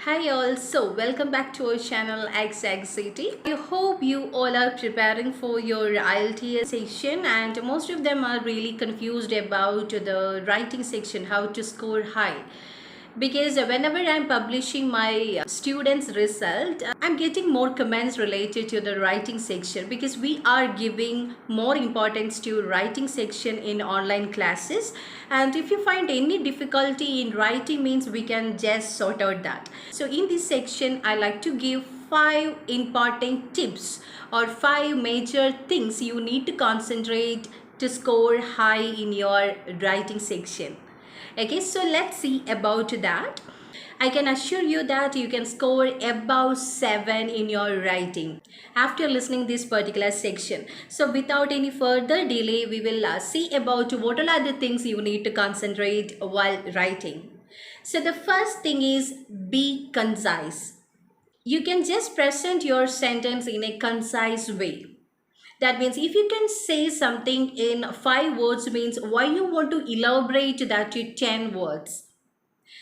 Hi all, so welcome back to our channel Ach'z. I hope you all are preparing for your IELTS section and most of them are really confused about the writing section, how to score high. Because whenever I'm publishing my students result, I'm getting more comments related to the writing section because we are giving more importance to writing section in online classes. And if you find any difficulty in writing, means we can just sort out that. So in this section I like to give 5 important tips or 5 major things you need to concentrate to score high in your writing section. Okay, so let's see about that. I can assure you that you can score above 7 in your writing after listening this particular section. So without any further delay, we will see about what all are the things you need to concentrate while writing. So the first thing is be concise. You can just present your sentence in a concise way. That means if you can say something in 5 words, means why you want to elaborate that to 10 words.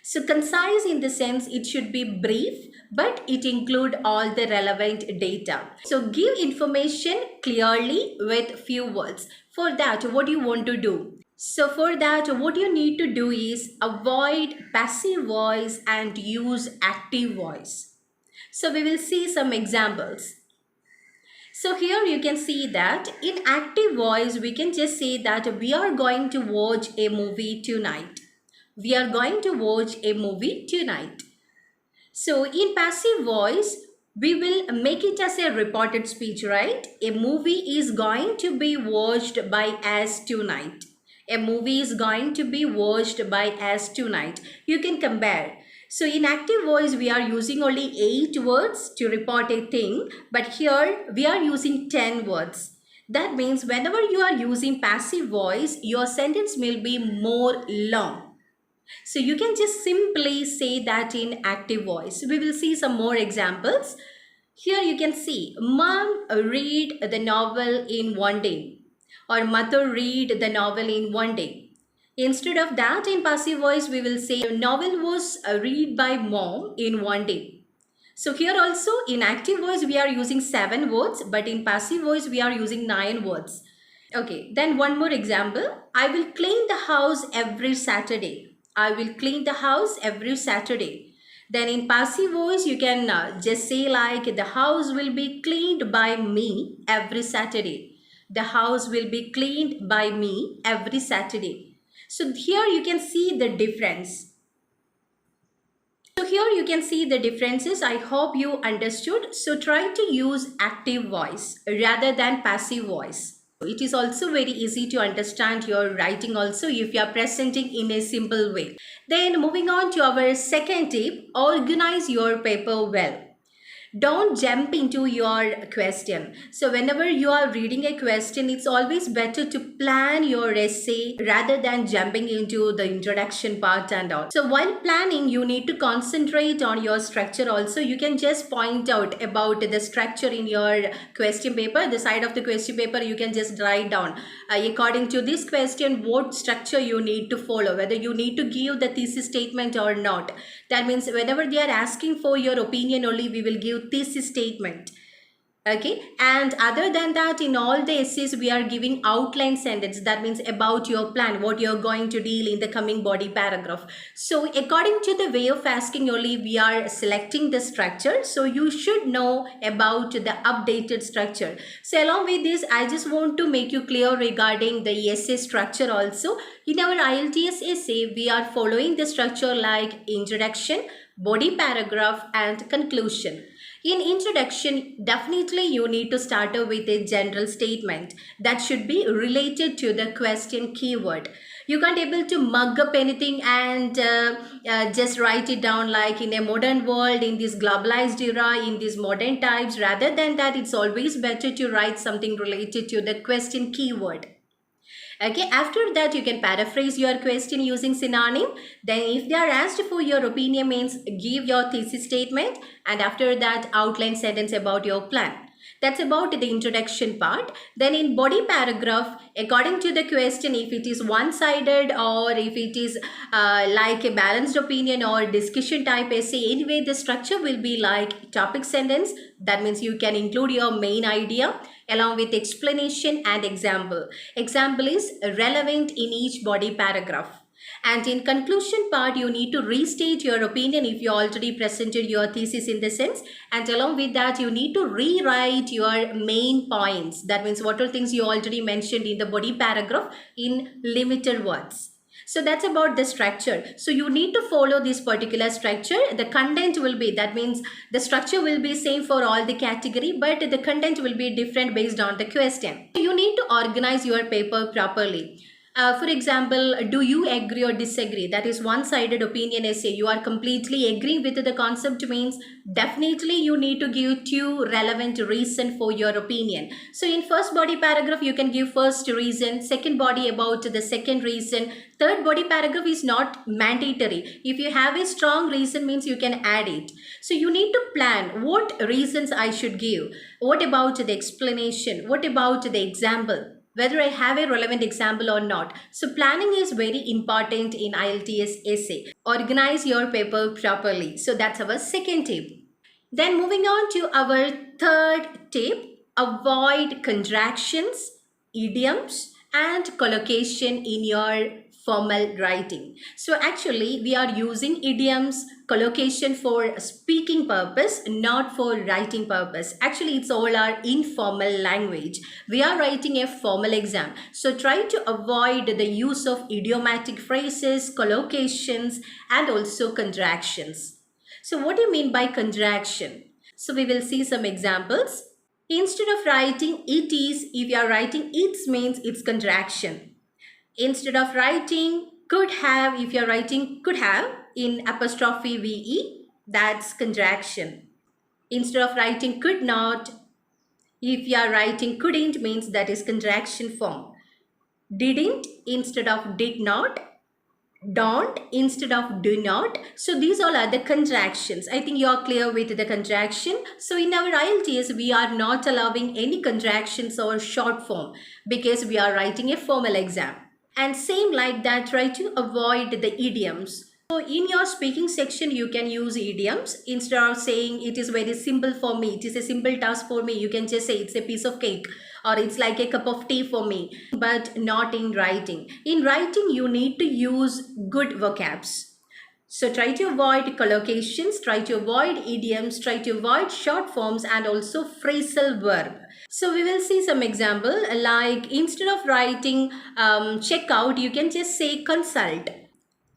So concise in the sense it should be brief, but it include all the relevant data. So give information clearly with few words. For that, what do you want to do? So for that, what you need to do is avoid passive voice and use active voice. So we will see some examples. So here you can see that in active voice, we can just say that we are going to watch a movie tonight. We are going to watch a movie tonight. So in passive voice, we will make it as a reported speech, right? A movie is going to be watched by us tonight. A movie is going to be watched by us tonight. You can compare. So in active voice, we are using only 8 words to report a thing, but here we are using 10 words. That means whenever you are using passive voice, your sentence will be more long. So you can just simply say that in active voice. We will see some more examples. Here you can see, Mom read the novel in one day, or Mother read the novel in one day. Instead of that, in passive voice, we will say novel was read by mom in one day. So here also in active voice, we are using 7 words, but in passive voice, we are using 9 words. Okay, then one more example. I will clean the house every Saturday. I will clean the house every Saturday. Then in passive voice, you can just say like the house will be cleaned by me every Saturday. The house will be cleaned by me every Saturday. So here you can see the difference. So here you can see the differences. I hope you understood. So try to use active voice rather than passive voice. It is also very easy to understand your writing also if you are presenting in a simple way. Then moving on to our second tip, organize your paper well. Don't jump into your question. So whenever you are reading a question, it's always better to plan your essay rather than jumping into the introduction part and all. So while planning, you need to concentrate on your structure also. You can just point out about the structure in your question paper. The side of the question paper, you can just write down according to this question what structure you need to follow, whether you need to give the thesis statement or not. That means whenever they are asking for your opinion only, we will give thesis statement. Okay, and other than that, in all the essays we are giving outline sentence. That means about your plan, what you're going to deal in the coming body paragraph. So according to the way of asking only, we are selecting the structure. So you should know about the updated structure. So along with this, I just want to make you clear regarding the essay structure also. In our IELTS essay, we are following the structure like introduction, body paragraph and conclusion. In introduction, definitely you need to start with a general statement that should be related to the question keyword. You can't able to mug up anything and just write it down like in a modern world, in this globalized era, in these modern times. Rather than that, it's always better to write something related to the question keyword. Okay, after that you can paraphrase your question using synonym. Then if they are asked for your opinion, means give your thesis statement, and after that outline sentence about your plan. That's about the introduction part. Then in body paragraph, according to the question, if it is one-sided or if it is like a balanced opinion or discussion type essay, anyway, the structure will be like topic sentence. That means you can include your main idea along with explanation and example. Example is relevant in each body paragraph. And in conclusion part, you need to restate your opinion if you already presented your thesis in the sense. And along with that, you need to rewrite your main points. That means what all things you already mentioned in the body paragraph in limited words. So that's about the structure. So you need to follow this particular structure. The content will be, that means the structure will be same for all the category, but the content will be different based on the question. You need to organize your paper properly. For example, do you agree or disagree? That is one-sided opinion essay. You are completely agreeing with the concept means definitely you need to give two relevant reason for your opinion. So in first body paragraph, you can give first reason, second body about the second reason. Third body paragraph is not mandatory. If you have a strong reason means you can add it. So you need to plan what reasons I should give. What about the explanation? What about the example? Whether I have a relevant example or not. So planning is very important in IELTS essay. Organize your paper properly. So that's our second tip. Then moving on to our third tip, avoid contractions, idioms and collocation in your formal writing. So actually we are using idioms, collocation for speaking purpose, not for writing purpose. Actually it's all our informal language. We are writing a formal exam. So try to avoid the use of idiomatic phrases, collocations and also contractions. So what do you mean by contraction? So we will see some examples. Instead of writing it is, if you are writing it's means it's contraction. Instead of writing could have, if you're writing could have in apostrophe VE, that's contraction. Instead of writing could not, if you are writing couldn't means that is contraction form. Didn't instead of did not, don't instead of do not. So these all are the contractions. I think you are clear with the contraction. So in our IELTS, we are not allowing any contractions or short form because we are writing a formal exam. And same like that, try to avoid the idioms. So in your speaking section, you can use idioms. Instead of saying it is very simple for me, it is a simple task for me, you can just say it's a piece of cake or it's like a cup of tea for me, but not in writing. In writing, you need to use good vocabs. So try to avoid collocations, try to avoid idioms, try to avoid short forms and also phrasal verb. So we will see some example like instead of writing check out, you can just say consult,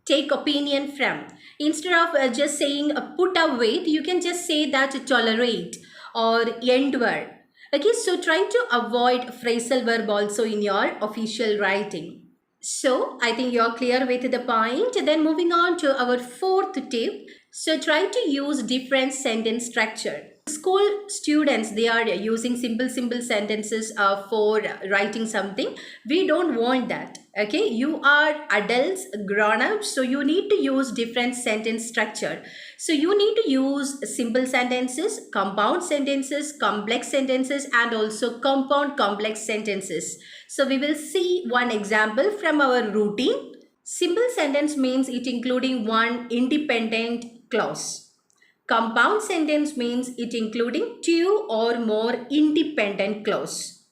take opinion from. Instead of just saying put up with, you can just say that tolerate or endure. Okay, so try to avoid phrasal verb also in your official writing. So I think you're clear with the point. Then moving on to our fourth tip. So try to use different sentence structure. School students, they are using simple sentences for writing something. We don't want that. Okay, you are adults, grown-ups, so you need to use different sentence structure. So you need to use simple sentences, compound sentences, complex sentences and also compound complex sentences. So we will see one example from our routine. Simple sentence means it including one independent clause. Compound sentence means it including two or more independent clause.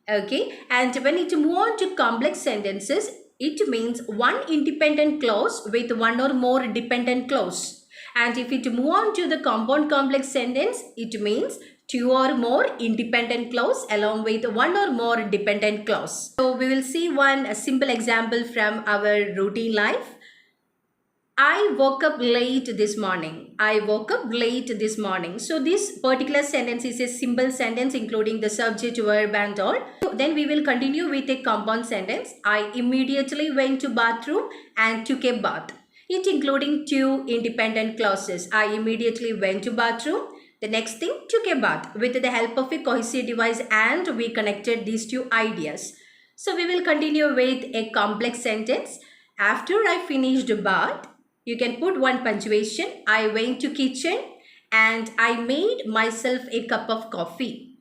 Okay, and when it move on to complex sentences, it means one independent clause with one or more dependent clause. And if it move on to the compound complex sentence, it means two or more independent clause along with one or more dependent clause. So we will see one simple example from our routine life. I woke up late this morning. I woke up late this morning. So this particular sentence is a simple sentence including the subject, verb and all. Then we will continue with a compound sentence. I immediately went to bathroom and took a bath. It including two independent clauses. I immediately went to bathroom. The next thing, took a bath. With the help of a cohesive device and we connected these two ideas. So we will continue with a complex sentence. After I finished the bath, you can put one punctuation. I went to kitchen and I made myself a cup of coffee.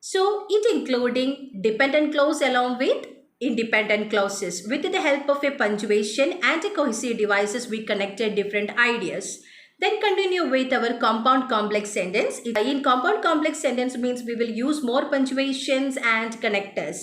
So it including dependent clause along with independent clauses. With the help of a punctuation and a cohesive devices, we connected different ideas. Then continue with our compound complex sentence. In compound complex sentence means we will use more punctuations and connectors.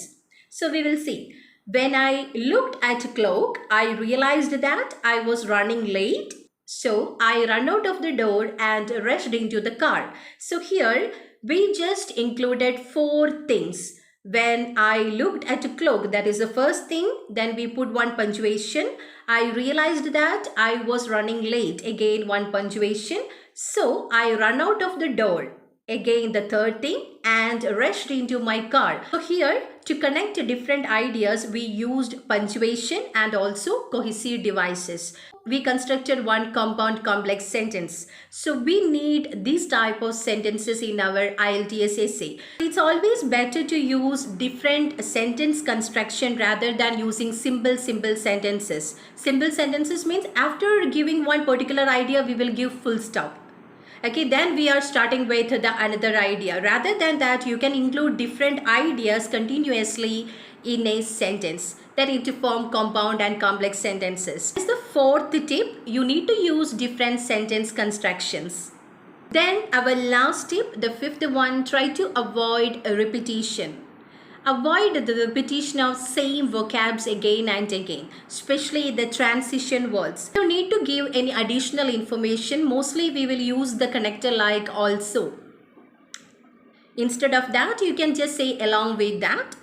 So we will see. When I looked at clock, I realized that I was running late. So I ran out of the door and rushed into the car. So here we just included four things. When I looked at a clock, that is the first thing. Then we put one punctuation. I realized that I was running late. Again, one punctuation. So I ran out of the door. Again, the third thing, and rushed into my car. So here, to connect different ideas, we used punctuation and also cohesive devices. We constructed one compound complex sentence. So we need these type of sentences in our IELTS essay. It's always better to use different sentence construction rather than using simple sentences. Simple sentences means after giving one particular idea, we will give full stop. Okay, then we are starting with the another idea. Rather than that, you can include different ideas continuously in a sentence. That it to form compound and complex sentences. This is the fourth tip. You need to use different sentence constructions. Then our last tip, the fifth one, try to avoid a repetition. Avoid the repetition of same vocabs again and again, especially the transition words. You need to give any additional information. Mostly we will use the connector like also. Instead of that, you can just say along with that,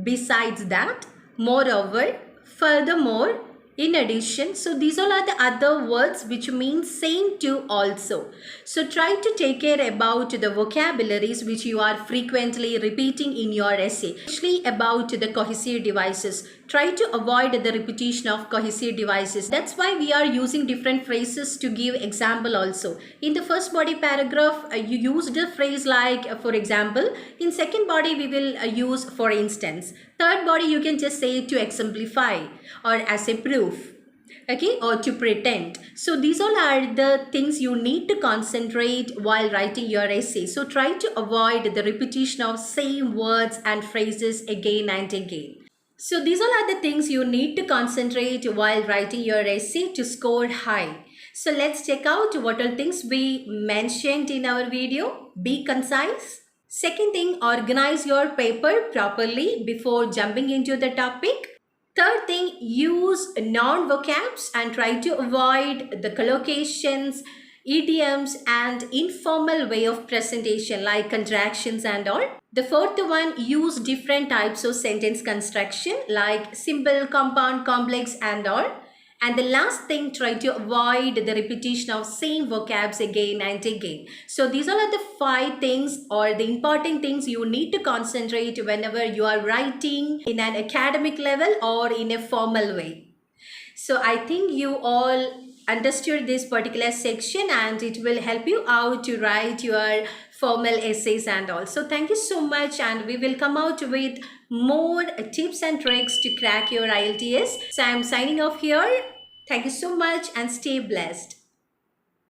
besides that, moreover, furthermore, in addition. So these all are the other words which mean same to also. So try to take care about the vocabularies which you are frequently repeating in your essay, especially about the cohesive devices. Try to avoid the repetition of cohesive devices. That's why we are using different phrases to give example also. In the first body paragraph, you used a phrase like, for example. In second body, we will use for instance. Third body, you can just say to exemplify or as a proof. Okay, or to pretend. So these all are the things you need to concentrate while writing your essay. So try to avoid the repetition of same words and phrases again and again. So these all are the things you need to concentrate while writing your essay to score high. So let's check out what are things we mentioned in our video. Be concise. Second thing, organize your paper properly before jumping into the topic. Third thing, use non-vocabs and try to avoid the collocations, idioms and informal way of presentation like contractions and all. The fourth one, use different types of sentence construction like simple, compound, complex and all. And the last thing, try to avoid the repetition of same vocabs again and again. So these are the 5 things or the important things you need to concentrate whenever you are writing in an academic level or in a formal way. So I think you all understood this particular section and it will help you out to write your formal essays and all. So thank you so much, and we will come out with more tips and tricks to crack your IELTS. So I'm signing off here. Thank you so much and stay blessed.